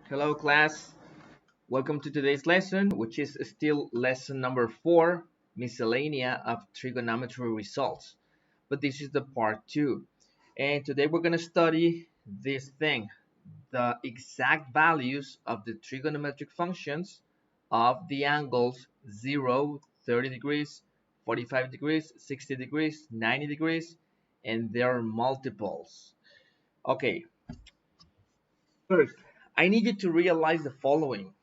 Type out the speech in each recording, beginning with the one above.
Hello class, welcome to today's lesson, which is still lesson number 4, Miscellanea of Trigonometry Results. But this is the part 2. And today we're going to study this thing, the exact values of the trigonometric functions of the angles 0, 30 degrees, 45 degrees, 60 degrees, 90 degrees, and their multiples. Okay, first, I need you to realize the following.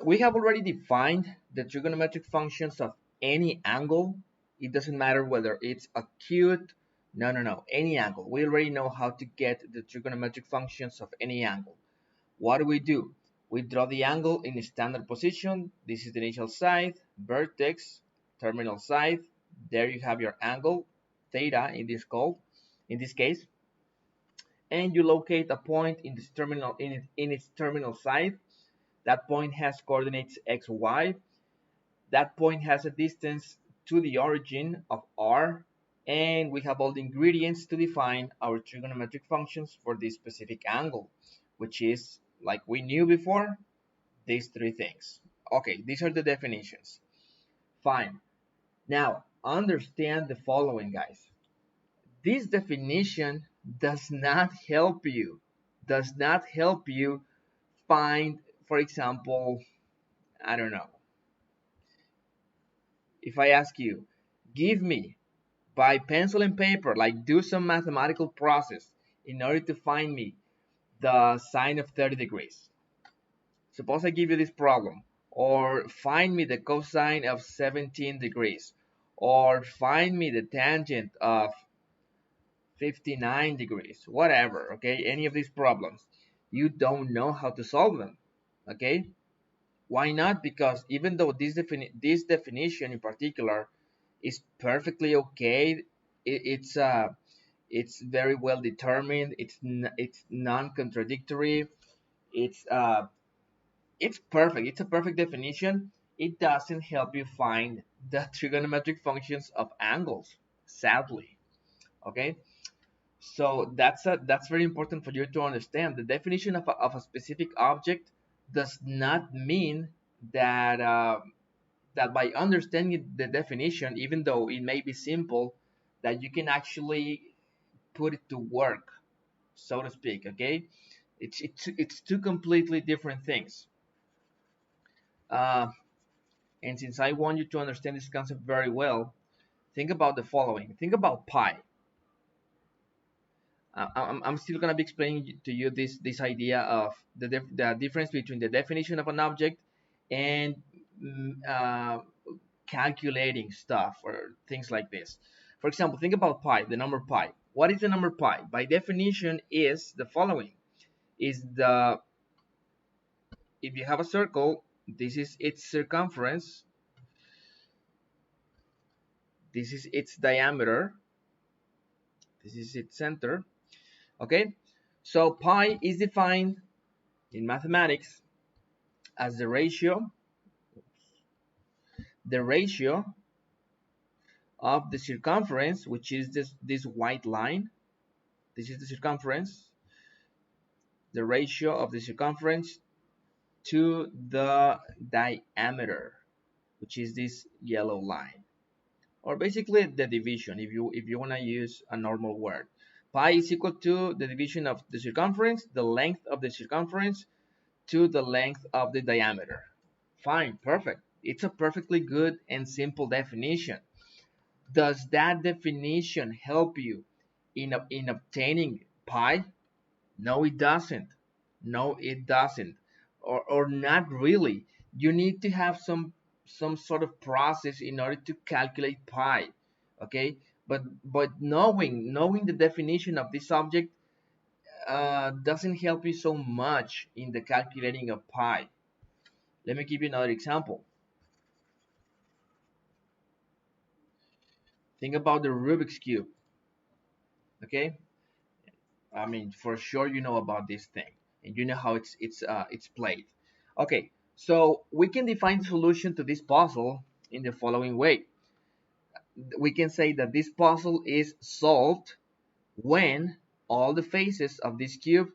We have already defined the trigonometric functions of any angle. It doesn't matter whether it's acute, no, any angle. We already know how to get the trigonometric functions of any angle. What do? We draw the angle in a standard position. This is the initial side, vertex, terminal side. There you have your angle, theta in this case. And you locate a point in its terminal side. That point has coordinates x, y. That point has a distance to the origin of r, and we have all the ingredients to define our trigonometric functions for this specific angle, which is, like we knew before, these three things. Okay, these are the definitions. Fine. Now, understand the following, guys. This definition does not help you, find, for example, I don't know, if I ask you, give me by pencil and paper, like do some mathematical process in order to find me the sine of 30 degrees. Suppose I give you this problem, or find me the cosine of 17 degrees, or find me the tangent of 59 degrees, whatever, okay, any of these problems. You don't know how to solve them, okay? Why not? Because even though this definition in particular is perfectly okay, it's very well determined. It's non-contradictory. It's perfect. It's a perfect definition. It doesn't help you find the trigonometric functions of angles, sadly. Okay, so that's very important for you to understand. The definition of a specific object does not mean that that by understanding the definition, even though it may be simple, that you can actually put it to work, so to speak. Okay, it's two completely different things. Uh, and since I want you to understand this concept very well, think about the following. Think about pi. I'm still gonna be explaining to you this idea of the difference between the definition of an object and calculating stuff or things like this. For example, think about pi, the number pi. What is the number pi? By definition is the following. Is the If you have a circle, this is its circumference, this is its diameter, this is its center. Okay, so pi is defined in mathematics as the ratio of the circumference, which is this white line. This is the circumference, the ratio of the circumference to the diameter, which is this yellow line, or basically the division, if you want to use a normal word. Pi is equal to the division of the circumference, the length of the circumference, to the length of the diameter. Fine, perfect. It's a perfectly good and simple definition. Does that definition help you in obtaining pi? No, it doesn't. No, it doesn't. Or not really. You need to have some sort of process in order to calculate pi. Okay? But knowing the definition of this object doesn't help you so much in the calculating of pi. Let me give you another example. Think about the Rubik's Cube. Okay? I mean, for sure you know about this thing, and you know how it's played. Okay, so we can define the solution to this puzzle in the following way. We can say that this puzzle is solved when all the faces of this cube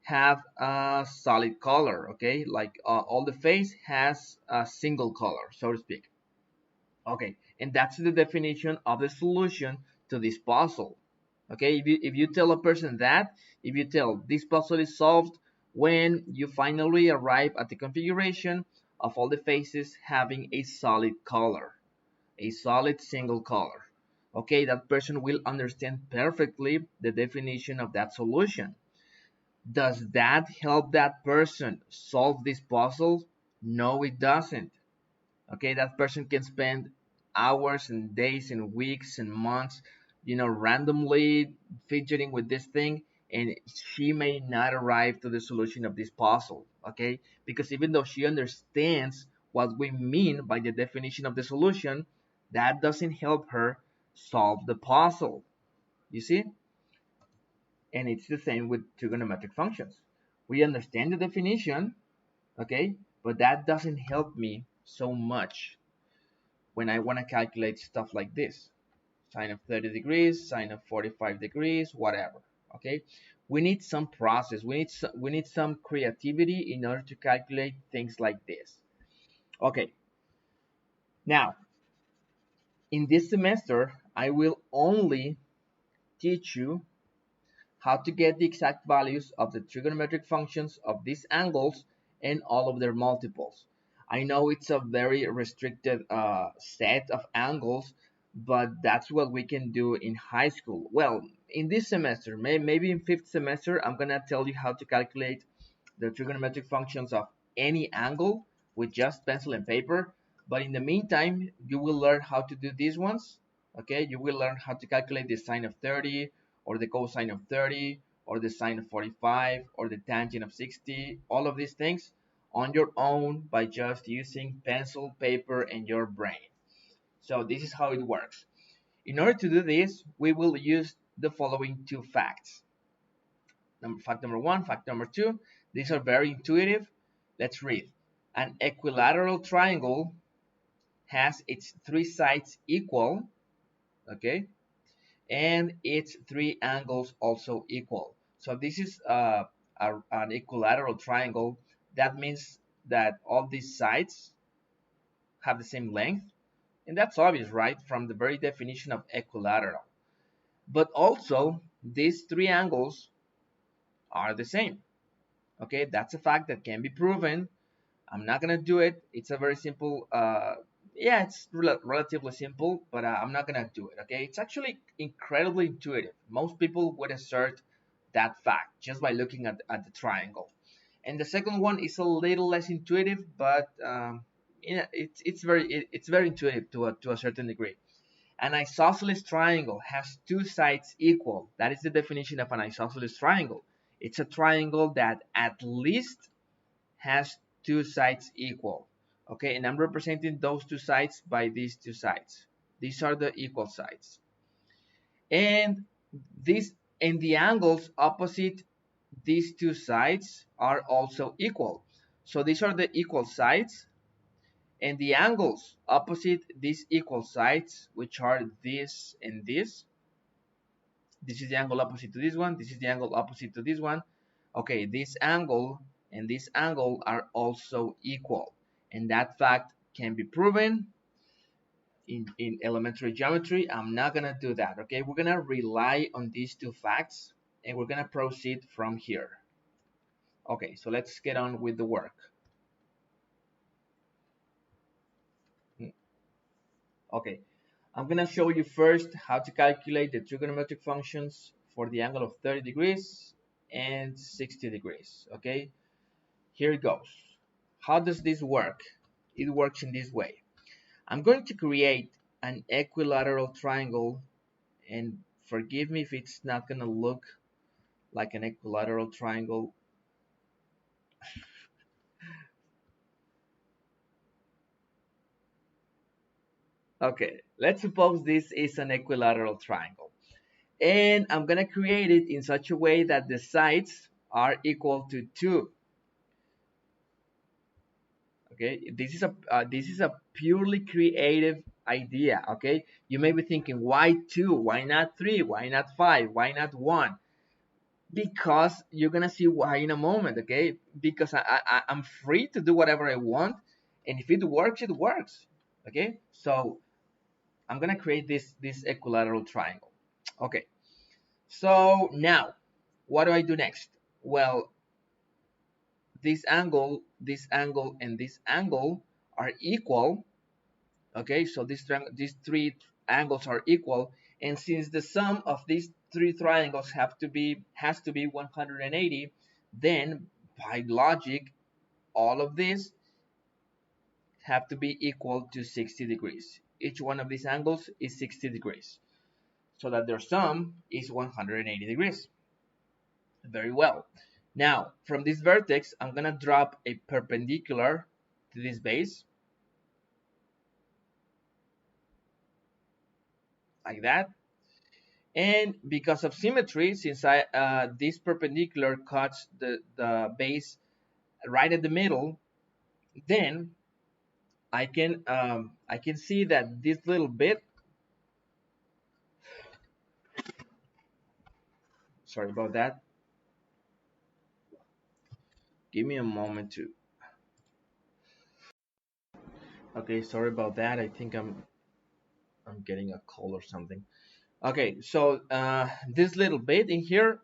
have a solid color, okay? Like all the face has a single color, so to speak. Okay, and that's the definition of the solution to this puzzle. Okay, if you tell a person that, if you tell this puzzle is solved when you finally arrive at the configuration of all the faces having a solid color, a solid single color. Okay, that person will understand perfectly the definition of that solution. Does that help that person solve this puzzle? No, it doesn't. Okay, that person can spend hours and days and weeks and months, randomly fidgeting with this thing, and she may not arrive to the solution of this puzzle. Okay, because even though she understands what we mean by the definition of the solution, that doesn't help her solve the puzzle. You see? And it's the same with trigonometric functions. We understand the definition, okay, but that doesn't help me so much when I want to calculate stuff like this. Sine of 30 degrees, sine of 45 degrees, whatever. Okay, we need some process. We need some creativity in order to calculate things like this. Okay, now in this semester, I will only teach you how to get the exact values of the trigonometric functions of these angles and all of their multiples. I know it's a very restricted set of angles, but that's what we can do in high school. Well, in this semester, maybe in fifth semester, I'm gonna tell you how to calculate the trigonometric functions of any angle with just pencil and paper. But in the meantime, you will learn how to do these ones. Okay, you will learn how to calculate the sine of 30 or the cosine of 30 or the sine of 45 or the tangent of 60, all of these things on your own by just using pencil, paper, and your brain. So this is how it works. In order to do this, we will use the following two facts. Fact number one, fact number two. These are very intuitive. Let's read. An equilateral triangle has its three sides equal, okay, and its three angles also equal. So this is an equilateral triangle. That means that all these sides have the same length, and that's obvious, right, from the very definition of equilateral. But also, these three angles are the same. Okay, that's a fact that can be proven. I'm not gonna do it. It's a very simple, yeah, it's relatively simple, but I'm not gonna do it. Okay, it's actually incredibly intuitive. Most people would assert that fact just by looking at the triangle. And the second one is a little less intuitive, but it's very intuitive to a certain degree. An isosceles triangle has two sides equal. That is the definition of an isosceles triangle. It's a triangle that at least has two sides equal. Okay, and I'm representing those two sides by these two sides. These are the equal sides. And the angles opposite these two sides are also equal. So these are the equal sides, and the angles opposite these equal sides, which are this and this. This is the angle opposite to this one. This is the angle opposite to this one. Okay, this angle and this angle are also equal. And that fact can be proven in elementary geometry. I'm not going to do that, okay? We're going to rely on these two facts, and we're going to proceed from here. Okay, so let's get on with the work. Okay, I'm going to show you first how to calculate the trigonometric functions for the angle of 30 degrees and 60 degrees, okay? Here it goes. How does this work? It works in this way. I'm going to create an equilateral triangle, and forgive me if it's not going to look like an equilateral triangle. Okay, let's suppose this is an equilateral triangle. And I'm going to create it in such a way that the sides are equal to 2. Okay, this is a purely creative idea. Okay, you may be thinking, why 2? Why not 3? Why not 5? Why not 1? Because you're gonna see why in a moment, okay? Because I'm free to do whatever I want, and if it works, it works, okay? So I'm gonna create this equilateral triangle. Okay, so now what do I do next? Well, this angle, and this angle are equal. Okay, so these three angles are equal, and since the sum of these three triangles has to be 180, then by logic all of these have to be equal to 60 degrees. Each one of these angles is 60 degrees, so that their sum is 180 degrees. Very well. Now, from this vertex, I'm going to drop a perpendicular to this base, like that. And because of symmetry, since this perpendicular cuts the base right at the middle, then I can see that this little bit, sorry about that, give me a moment to, okay, sorry about that, I think I'm getting a call or something. Okay, so this little bit in here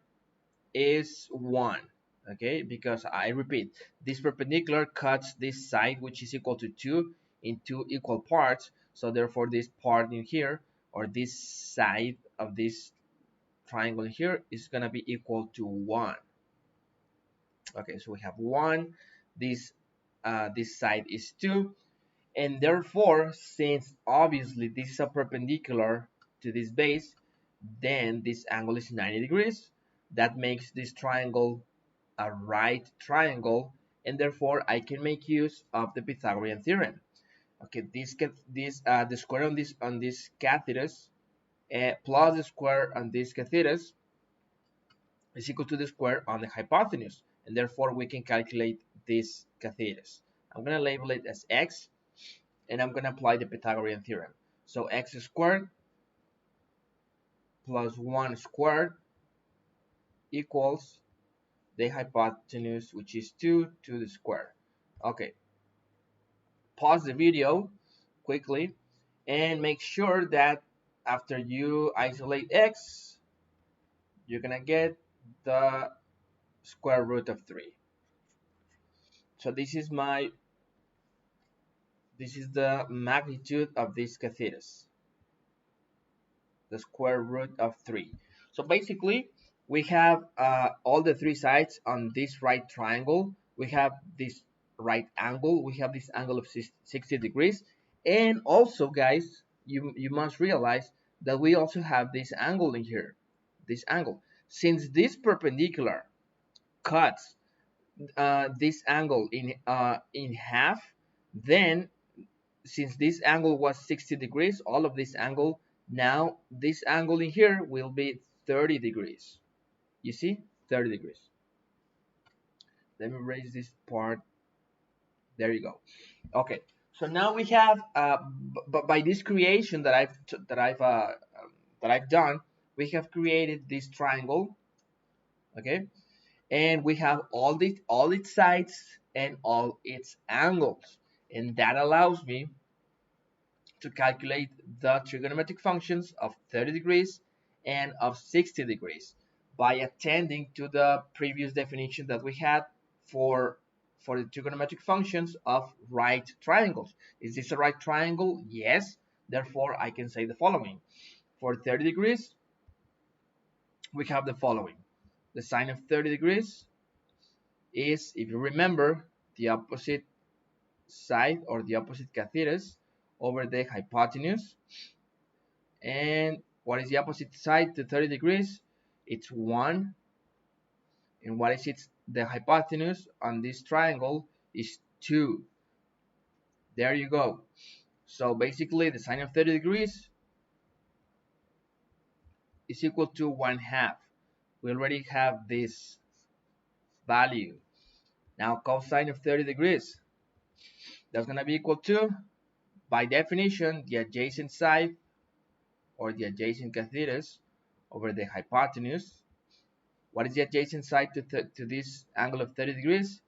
is 1, okay, because I repeat, this perpendicular cuts this side, which is equal to 2, in two equal parts, so therefore this part in here, or this side of this triangle here, is going to be equal to 1. Okay, so we have 1, this side is 2, and therefore, since obviously this is a perpendicular to this base, then this angle is 90 degrees. That makes this triangle a right triangle, and therefore I can make use of the Pythagorean theorem. Okay, the square on this cathetus plus the square on this cathetus is equal to the square on the hypotenuse, and therefore we can calculate this cathetus. I'm going to label it as x, and I'm going to apply the Pythagorean theorem. So x squared plus 1 squared equals the hypotenuse, which is 2 to the square. Okay, pause the video quickly and make sure that after you isolate x, you're gonna get the square root of 3. So this is the magnitude of this cathetus, the square root of 3. So basically, we have all the three sides on this right triangle. We have this right angle. We have this angle of 60 degrees. And also, guys, you must realize that we also have this angle in here, this angle. Since this perpendicular cuts this angle in half, then since this angle was 60 degrees, all of this angle, now this angle in here will be 30 degrees. You see, 30 degrees. Let me raise this part. There you go. Okay, so now we have, by this creation that I've done, we have created this triangle. Okay, and we have all its sides and all its angles, and that allows me to calculate the trigonometric functions of 30 degrees and of 60 degrees by attending to the previous definition that we had for the trigonometric functions of right triangles. Is this a right triangle? Yes. Therefore, I can say the following. For 30 degrees, we have the following. The sine of 30 degrees is, if you remember, the opposite side or the opposite cathetus over the hypotenuse. And what is the opposite side to 30 degrees? It's 1. And what is the hypotenuse on this triangle is 2. There you go. So basically the sine of 30 degrees is equal to 1/2. We already have this value. Now cosine of 30 degrees, that's going to be equal to, by definition, the adjacent side or the adjacent cathetus over the hypotenuse. What is the adjacent side to this angle of 30 degrees?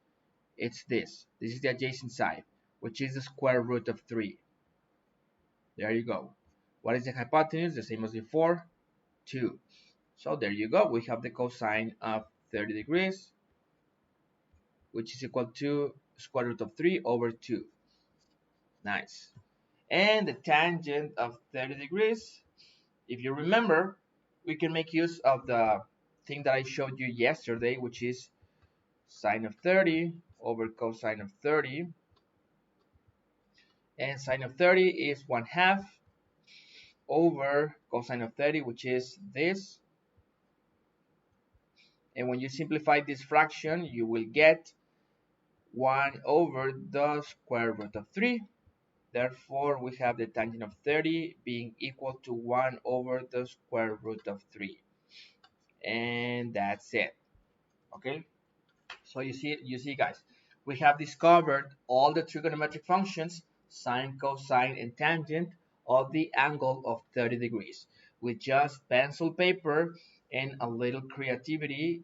It's this. This is the adjacent side, which is the square root of 3. There you go. What is the hypotenuse? The same as before, 2. So there you go. We have the cosine of 30 degrees, which is equal to square root of 3 over 2. Nice. And the tangent of 30 degrees, if you remember, we can make use of the thing that I showed you yesterday, which is sine of 30 over cosine of 30. And sine of 30 is 1/2 over cosine of 30, which is this. And when you simplify this fraction, you will get 1 over the square root of 3. Therefore, we have the tangent of 30 being equal to 1 over the square root of 3. And that's it. Okay? So you see guys, we have discovered all the trigonometric functions, sine, cosine, and tangent of the angle of 30 degrees with just pencil, paper, and a little creativity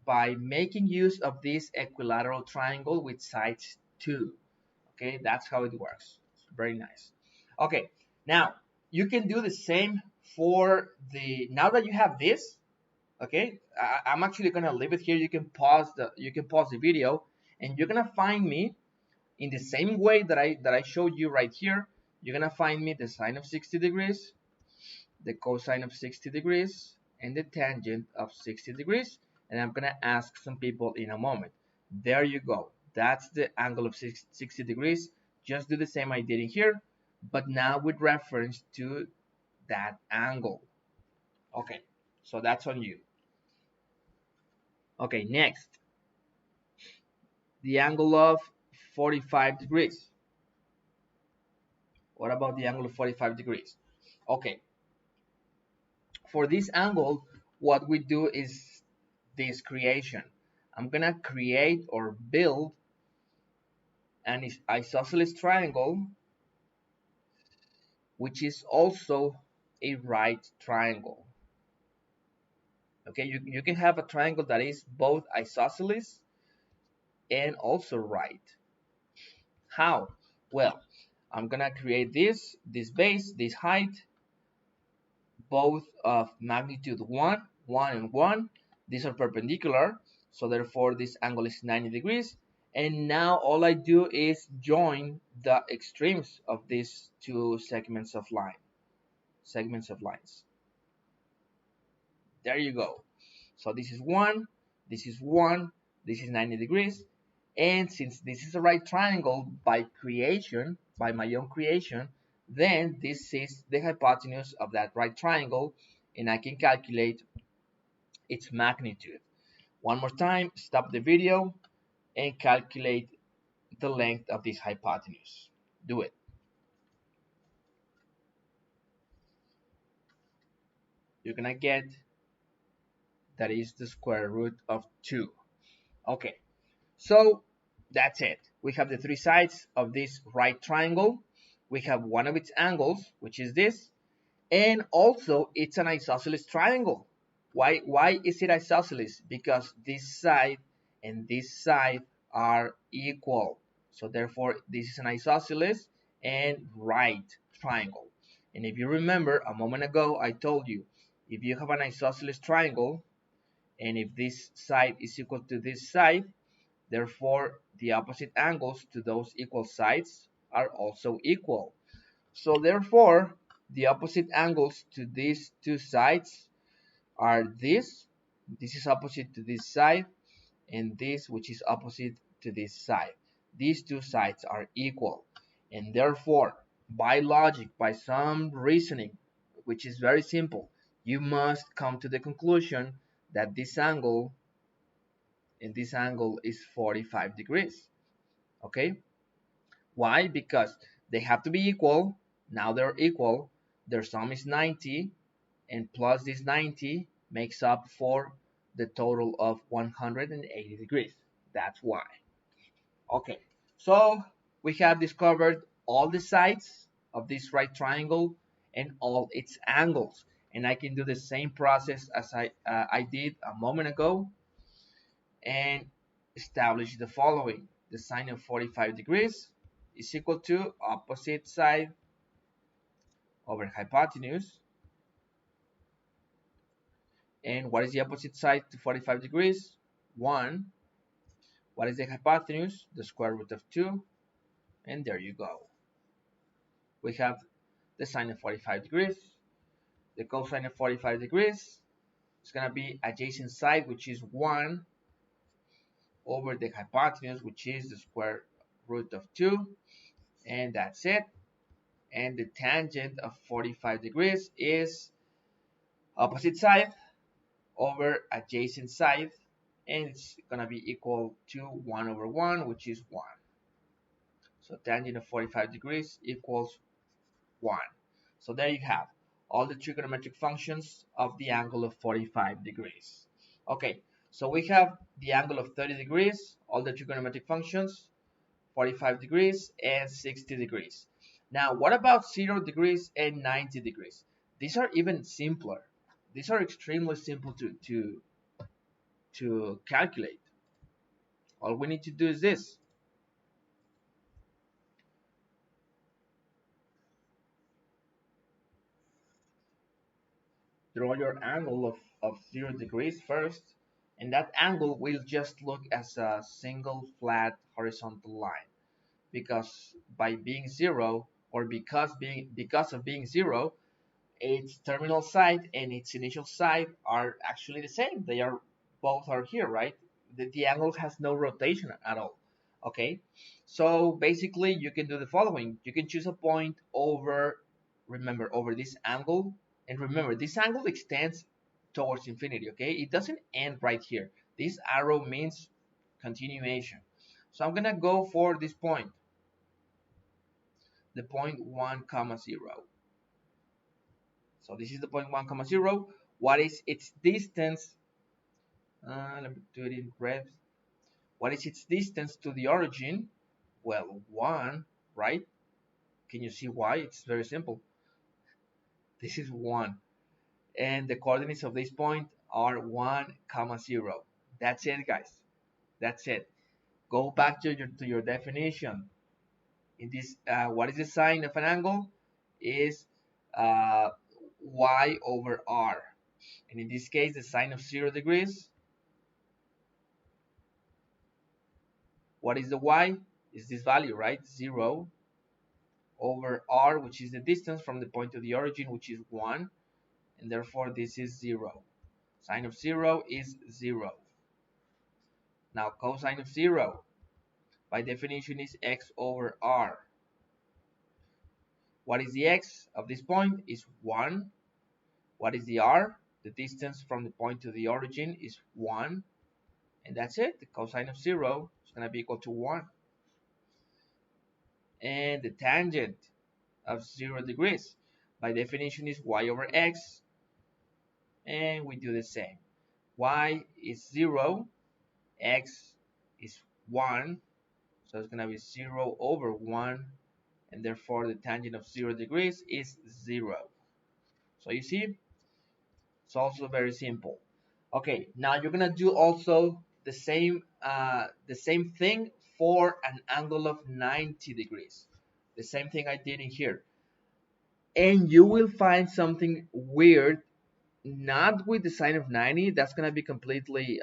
by making use of this equilateral triangle with sides 2. Okay, that's how it works. Very nice. Okay, now you can do the same for now that you have this. Okay, I'm actually gonna leave it here. You can pause the video, and you're gonna find me in the same way that I showed you right here. You're gonna find me the sine of 60 degrees, the cosine of 60 degrees, and the tangent of 60 degrees. And I'm gonna ask some people in a moment. There you go. That's the angle of 60 degrees. Just do the same I did in here, but now with reference to that angle. Okay, so that's on you. Okay, next, the angle of 45 degrees. What about the angle of 45 degrees? Okay, for this angle, what we do is this creation. I'm gonna create or build an isosceles triangle, which is also a right triangle. Okay, you can have a triangle that is both isosceles and also right. How? Well, I'm gonna create this base, this height, both of magnitude 1, 1, and 1. These are perpendicular, so therefore this angle is 90 degrees. And now all I do is join the extremes of these two segments of lines. There you go. So this is 1, this is 1, this is 90 degrees. And since this is a right triangle by my own creation, then this is the hypotenuse of that right triangle, and I can calculate its magnitude. One more time, stop the video and calculate the length of this hypotenuse. Do it. You're gonna get that is the square root of 2. Okay, so that's it. We have the three sides of this right triangle. We have one of its angles, which is this, and also it's an isosceles triangle. Why is it isosceles? Because this side and this side are equal. So therefore, this is an isosceles and right triangle. And if you remember, a moment ago, I told you, if you have an isosceles triangle, and if this side is equal to this side, therefore, the opposite angles to those equal sides are also equal. So therefore, the opposite angles to these two sides are this is opposite to this side, and this, which is opposite to this side. These two sides are equal, and therefore, by logic, by some reasoning, which is very simple, you must come to the conclusion that this angle and this angle is 45 degrees. Okay? Why? Because they have to be equal. Now they're equal. Their sum is 90, and plus this 90 makes up for the total of 180 degrees. That's why. Okay, so we have discovered all the sides of this right triangle and all its angles. And I can do the same process as I did a moment ago and establish the following. The sine of 45 degrees is equal to opposite side over hypotenuse. And what is the opposite side to 45 degrees? 1. What is the hypotenuse? The square root of 2. And there you go. We have the sine of 45 degrees. The cosine of 45 degrees is going to be adjacent side, which is 1 over the hypotenuse, which is the square root of 2. And that's it. And the tangent of 45 degrees is opposite side over adjacent side, and it's gonna be equal to 1 over 1, which is 1. So tangent of 45 degrees equals 1. So there you have all the trigonometric functions of the angle of 45 degrees. Okay, so we have the angle of 30 degrees, all the trigonometric functions, 45 degrees and 60 degrees. Now, what about 0 degrees and 90 degrees? These are even simpler. These are extremely simple to calculate. All we need to do is this. Draw your angle of 0 degrees first, and that angle will just look as a single flat horizontal line, because by being 0, or because of being 0, its terminal side and its initial side are actually the same. They are both are here, right? The angle has no rotation at all. Okay, so basically you can do the following. You can choose a point over, remember, over this angle, and remember this angle extends towards infinity. Okay, it doesn't end right here. This arrow means continuation. So I'm gonna go for this point, the point 1 comma 0. So this is the point 1 comma 0. What is its distance? Let me do it in red. What is its distance to the origin? Well, 1, right? Can you see why? It's very simple. This is 1. And the coordinates of this point are 1 comma 0. That's it, guys. That's it. Go back to your definition. In this, what is the sine of an angle? Is y over r. And in this case, the sine of 0 degrees, what is the y? Is this value, right? 0 over r, which is the distance from the point of the origin, which is 1. And therefore, this is 0. Sine of 0 is 0. Now, cosine of 0, by definition, is x over r. What is the x of this point? Is 1. What is the r? The distance from the point to the origin is 1. And that's it. The cosine of 0 is going to be equal to 1. And the tangent of 0 degrees, by definition, is y over x. And we do the same. Y is 0. X is 1. So it's going to be 0 over 1. And therefore, the tangent of 0 degrees is 0. So you see, it's also very simple. Okay, now you're gonna do also the same thing for an angle of 90 degrees. The same thing I did in here. And you will find something weird, not with the sine of 90. That's gonna be completely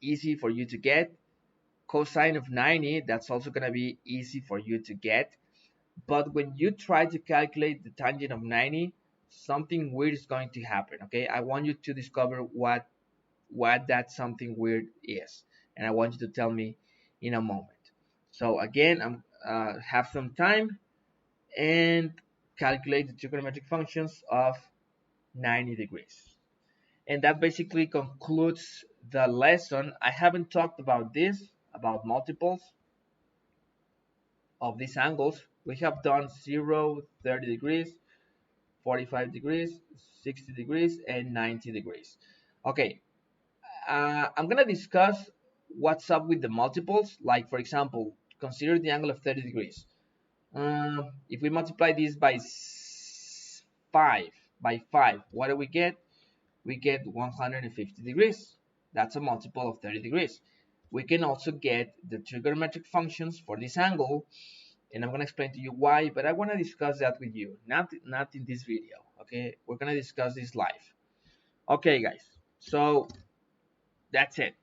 easy for you to get. Cosine of 90, that's also gonna be easy for you to get. But when you try to calculate the tangent of 90, something weird is going to happen. Okay, I want you to discover what that something weird is, and I want you to tell me in a moment. So again, I'm have some time and calculate the trigonometric functions of 90 degrees. And that basically concludes the lesson. I haven't talked about this, about multiples of these angles. We have done 0, 30 degrees, 45 degrees, 60 degrees, and 90 degrees. Okay, I'm gonna discuss what's up with the multiples. Like, for example, consider the angle of 30 degrees. If we multiply this by 5, by 5. What do we get? We get 150 degrees. That's a multiple of 30 degrees. We can also get the trigonometric functions for this angle, and I'm going to explain to you why, but I want to discuss that with you, not in this video, okay? We're going to discuss this live. Okay, guys, so that's it.